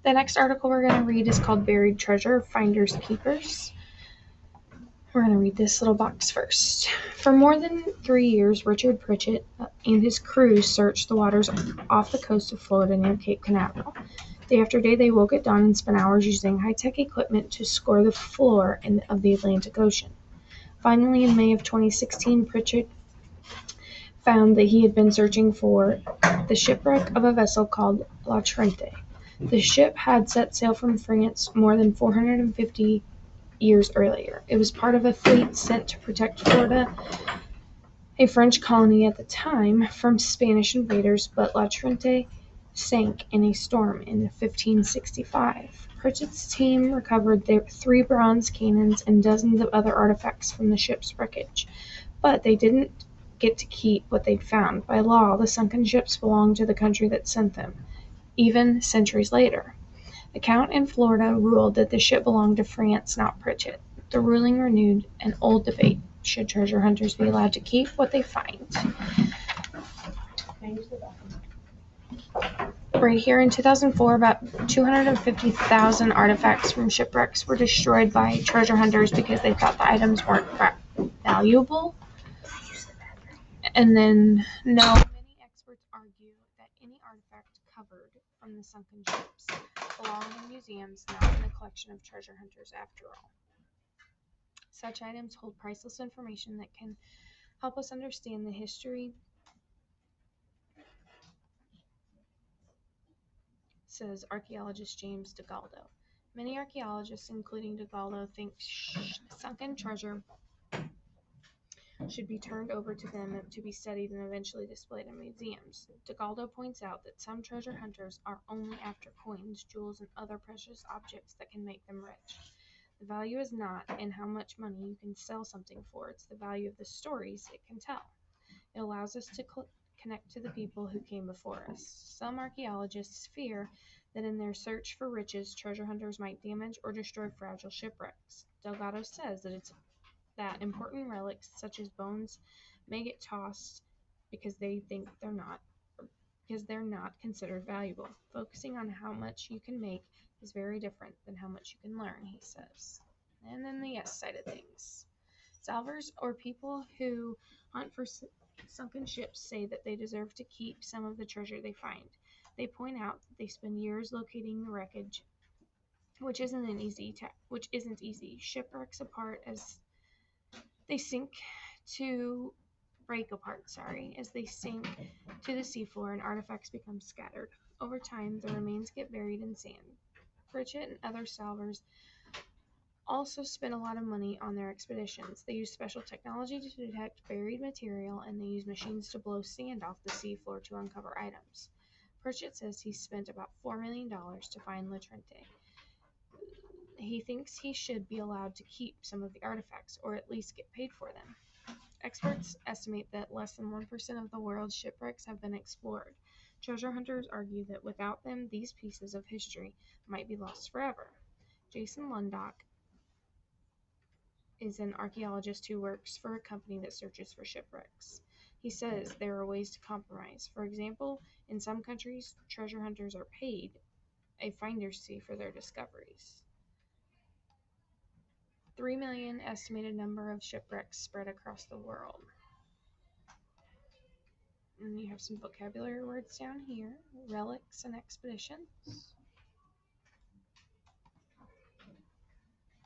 The next article we're going to read is called Buried Treasure, Finders Keepers. We're going to read this little box first. For more than 3 years, Richard Pritchett and his crew searched the waters off the coast of Florida near Cape Canaveral. Day after day, they woke at dawn and spent hours using high-tech equipment to scour the floor of the Atlantic Ocean. Finally, in May of 2016, Pritchett found that he had been searching for the shipwreck of a vessel called La Trinité. The ship had set sail from France more than 450 years earlier. It was part of a fleet sent to protect Florida, a French colony at the time, from Spanish invaders, but La Trinité sank in a storm in 1565. Pritchett's team recovered 3 bronze cannons and dozens of other artifacts from the ship's wreckage, but they didn't get to keep what they'd found. By law, the sunken ships belonged to the country that sent them, even centuries later. The Count in Florida ruled that the ship belonged to France, not Pritchett. The ruling renewed an old debate: should treasure hunters be allowed to keep what they find? Right here in 2004, about 250,000 artifacts from shipwrecks were destroyed by treasure hunters because they thought the items weren't valuable. And then, no, many experts argue that any artifact recovered from the sunken ships belong in museums, not in the collection of treasure hunters after all. Such items hold priceless information that can help us understand the history, says archaeologist James DeGaldo. Many archaeologists, including DeGaldo, think sunken treasure should be turned over to them to be studied and eventually displayed in museums. DeGaldo points out that some treasure hunters are only after coins, jewels, and other precious objects that can make them rich. The value is not in how much money you can sell something for, it's the value of the stories it can tell. It allows us to connect to the people who came before us. Some archaeologists fear that in their search for riches, treasure hunters might damage or destroy fragile shipwrecks. Delgado says that important relics such as bones may get tossed because they're not considered valuable. Focusing on how much you can make is very different than how much you can learn, he says. And then the yes side of things. Salvors, or people who hunt for sunken ships, say that they deserve to keep some of the treasure they find. They point out that they spend years locating the wreckage, which isn't easy. Shipwrecks apart as they sink to break apart, as they sink to the seafloor and artifacts become scattered. Over time, the remains get buried in sand. Pritchett and other salvors also spend a lot of money on their expeditions. They use special technology to detect buried material, and they use machines to blow sand off the seafloor to uncover items. Pritchett says he spent about $4 million to find La Trinité. He thinks he should be allowed to keep some of the artifacts, or at least get paid for them. Experts estimate that less than 1% of the world's shipwrecks have been explored. Treasure hunters argue that without them, these pieces of history might be lost forever. Jason Lundock is an archaeologist who works for a company that searches for shipwrecks. He says there are ways to compromise. For example, in some countries, treasure hunters are paid a finder's fee for their discoveries. 3 million estimated number of shipwrecks spread across the world. And you have some vocabulary words down here: relics and expeditions.